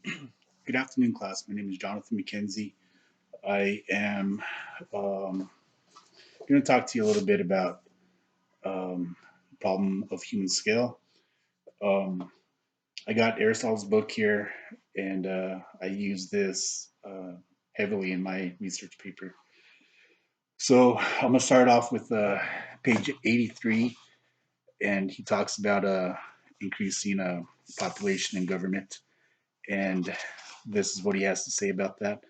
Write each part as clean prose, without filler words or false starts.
Good afternoon, class. My name is Jonathan McKenzie. I am going to talk to you a little bit about the problem of human scale. Um, I got Aristotle's book here, and I use this heavily in my research paper. So I'm going to start off with page 83, and he talks about increasing population and government, and this is what he has to say about that.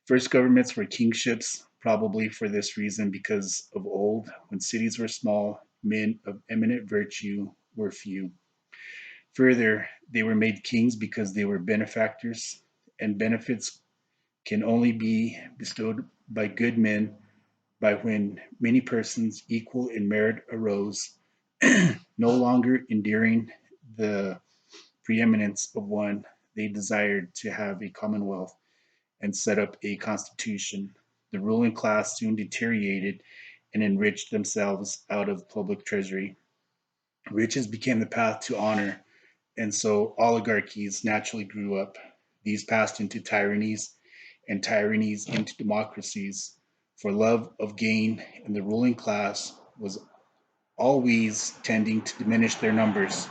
First governments were kingships, probably for this reason, because of old, when cities were small, men of eminent virtue were few. Further, they were made kings because they were benefactors, and benefits can only be bestowed by good men by when many persons equal in merit arose, no longer enduring the preeminence of one, they desired to have a commonwealth and set up a constitution. The ruling class soon deteriorated and enriched themselves out of public treasury. Riches became the path to honor, and so oligarchies naturally grew up. These passed into tyrannies, and tyrannies into democracies. For love of gain in the ruling class was always tending to diminish their numbers,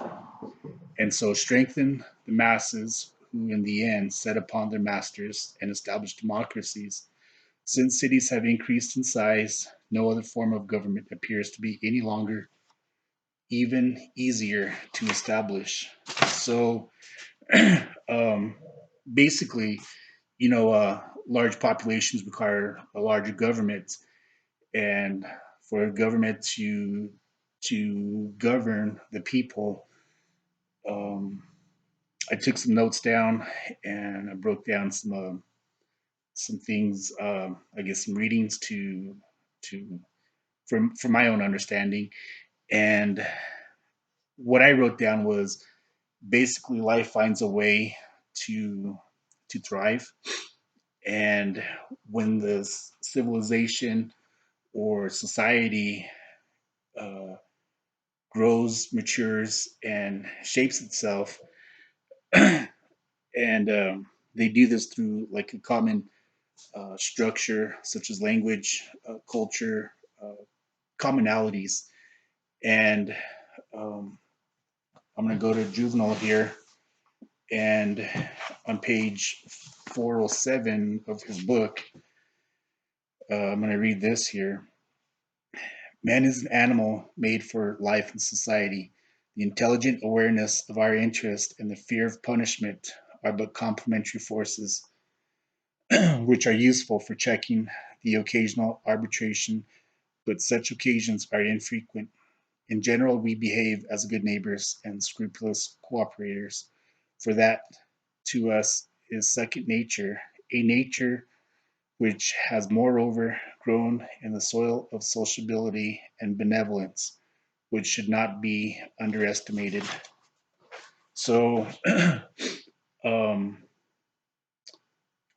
and so strengthen the masses, who in the end set upon their masters and established democracies. Since cities have increased in size, no other form of government appears to be any longer even easier to establish. So um, basically, large populations require a larger government, and for a government to govern the people, um, I took some notes down and I broke down some things, I guess some readings to from my own understanding. And what I wrote down was basically life finds a way to to thrive, and when the civilization or society uh, grows, matures, and shapes itself, and they do this through like a common structure such as language, culture, uh, commonalities, and um, I'm going to go to Juvenal here, and on page 407 of his book, I'm going to read this here. Man is an animal made for life and society. The intelligent awareness of our interest and the fear of punishment are but complementary forces which are useful for checking the occasional arbitration, but such occasions are infrequent. In general, we behave as good neighbors and scrupulous cooperators, for that to us is second nature, a nature which has moreover grown in the soil of sociability and benevolence, which should not be underestimated. So, um,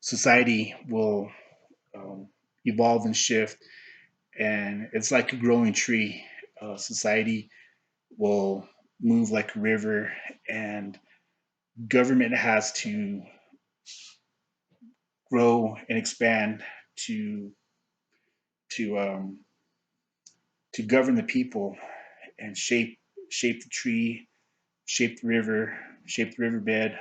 society will um, evolve and shift, and it's like a growing tree. Society will move like a river, and government has to grow and expand to to um, to govern the people and shape the tree, shape the river, shape the riverbed.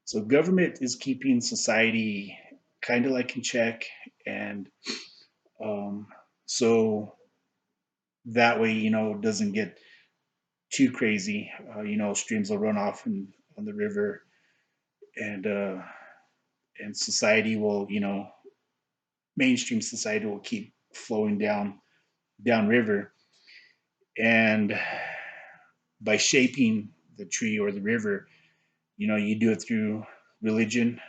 So government is keeping society kind of like in check, and um, so that way it doesn't get too crazy. Streams will run off on the river, and society will mainstream society will keep flowing down river, and by shaping the tree or the river, you do it through religion,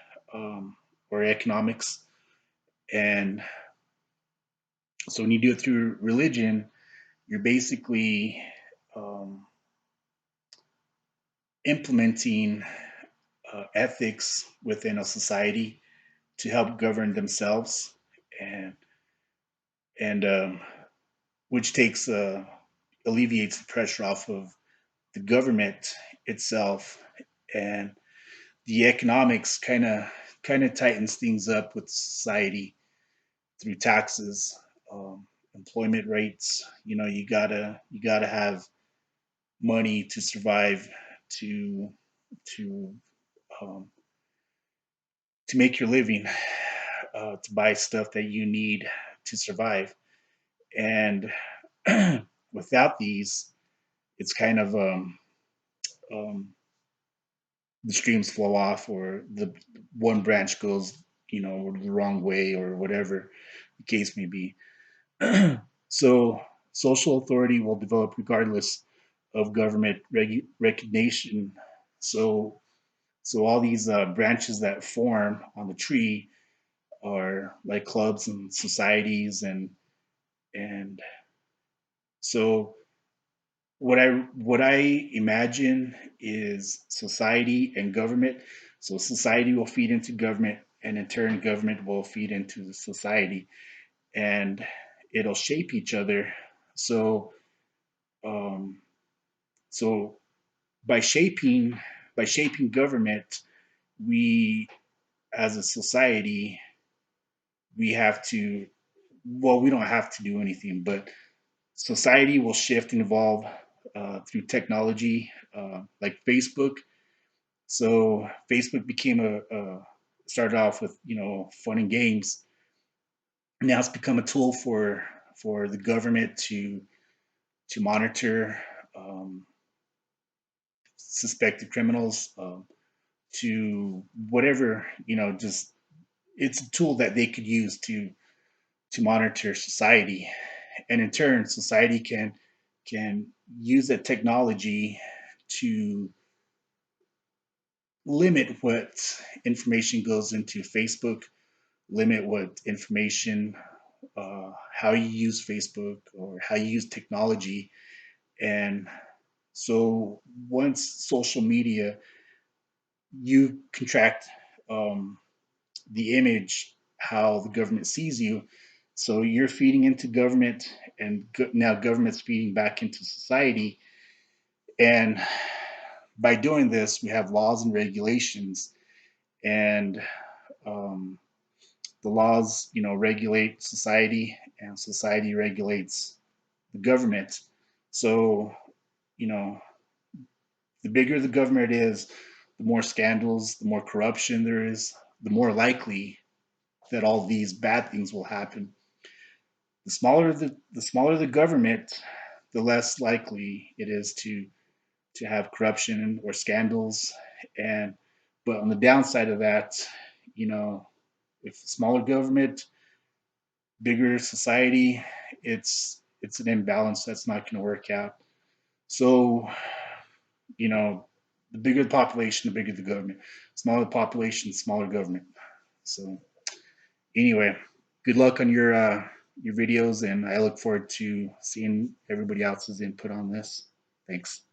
or economics. And so when you do it through religion, you're basically um, implementing ethics within a society to help govern themselves, and and which takes alleviates the pressure off of the government itself, and the economics kind of tightens things up with society through taxes, employment rates. You gotta have money to survive, to to um, to make your living, to buy stuff that you need to survive. And without these, it's kind of um, the streams flow off, or the one branch goes, the wrong way, or whatever the case may be. So social authority will develop regardless of government recognition. So so all these branches that form on the tree are like clubs and societies, and so what I imagine is society and government. So society will feed into government, and in turn government will feed into the society, and it'll shape each other. So um, so by shaping by shaping government, we as a society, we have to, well, we don't have to do anything, but society will shift and evolve through technology, like Facebook. So Facebook became started off with fun and games. Now it's become a tool for the government to monitor suspected criminals, to whatever, just it's a tool that they could use to monitor society, and in turn society can use that technology to limit what information goes into Facebook, limit what information, how you use Facebook or how you use technology. And so once social media, you contract um, the image, how the government sees you. So you're feeding into government, and now government's feeding back into society. And by doing this, we have laws and regulations, and um, the laws, regulate society, and society regulates the government. So, you know, the bigger the government is, the more scandals, the more corruption there is, the more likely that all these bad things will happen. The smaller the government, the less likely it is to have corruption or scandals. And but on the downside of that, you know, if smaller government, bigger society, it's an imbalance that's not going to work out. So, you know, the bigger the population, the bigger the government. Smaller the population, smaller government. So anyway, good luck on your videos, and I look forward to seeing everybody else's input on this. Thanks.